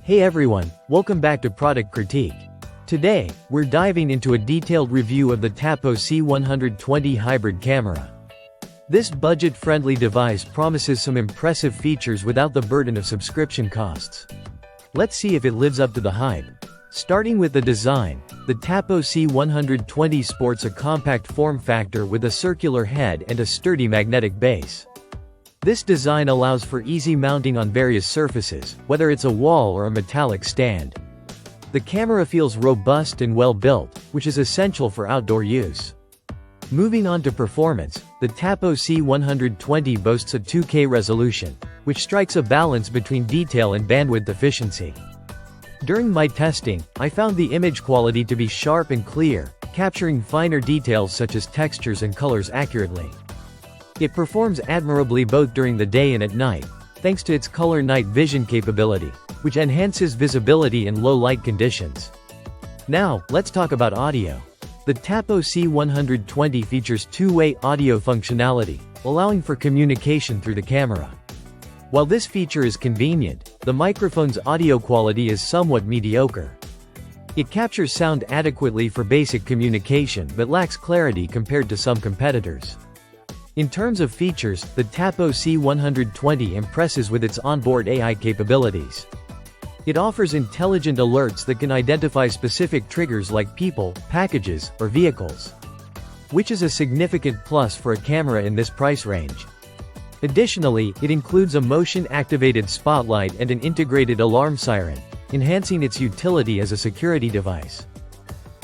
Hey everyone, welcome back to Product Critique. Today, we're diving into a detailed review of the Tapo C120 Hybrid Camera. This budget-friendly device promises some impressive features without the burden of subscription costs. Let's see if it lives up to the hype. Starting with the design, the Tapo C120 sports a compact form factor with a circular head and a sturdy magnetic base. This design allows for easy mounting on various surfaces, whether it's a wall or a metallic stand. The camera feels robust and well-built, which is essential for outdoor use. Moving on to performance, the Tapo C120 boasts a 2K resolution, which strikes a balance between detail and bandwidth efficiency. During my testing, I found the image quality to be sharp and clear, capturing finer details such as textures and colors accurately. It performs admirably both during the day and at night, thanks to its color night vision capability, which enhances visibility in low light conditions. Now, let's talk about audio. The Tapo C120 features two-way audio functionality, allowing for communication through the camera. While this feature is convenient, the microphone's audio quality is somewhat mediocre. It captures sound adequately for basic communication but lacks clarity compared to some competitors. In terms of features, the Tapo C120 impresses with its onboard AI capabilities. It offers intelligent alerts that can identify specific triggers like people, packages, or vehicles, which is a significant plus for a camera in this price range. Additionally, it includes a motion-activated spotlight and an integrated alarm siren, enhancing its utility as a security device.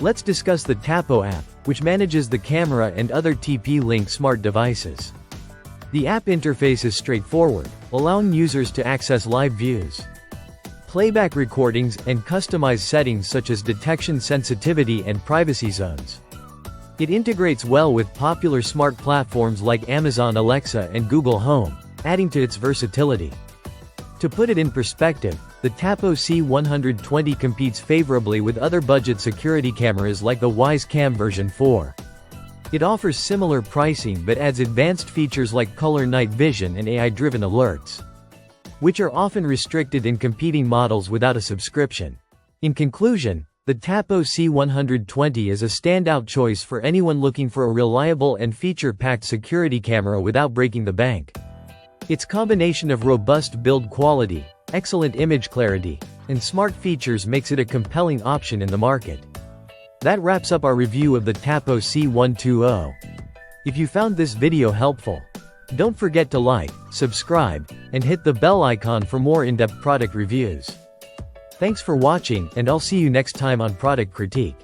Let's discuss the Tapo app, which manages the camera and other TP-Link smart devices. The app interface is straightforward, allowing users to access live views, playback recordings, and customize settings such as detection sensitivity and privacy zones. It integrates well with popular smart platforms like Amazon Alexa and Google Home, adding to its versatility. To put it in perspective, the Tapo C120 competes favorably with other budget security cameras like the Wise Cam version 4. It offers similar pricing but adds advanced features like color night vision and AI-driven alerts, which are often restricted in competing models without a subscription. In conclusion, the Tapo C120 is a standout choice for anyone looking for a reliable and feature-packed security camera without breaking the bank. Its combination of robust build quality, excellent image clarity, and smart features makes it a compelling option in the market. That wraps up our review of the Tapo C120. If you found this video helpful, don't forget to like, subscribe, and hit the bell icon for more in-depth product reviews. Thanks for watching, and I'll see you next time on Product Critique.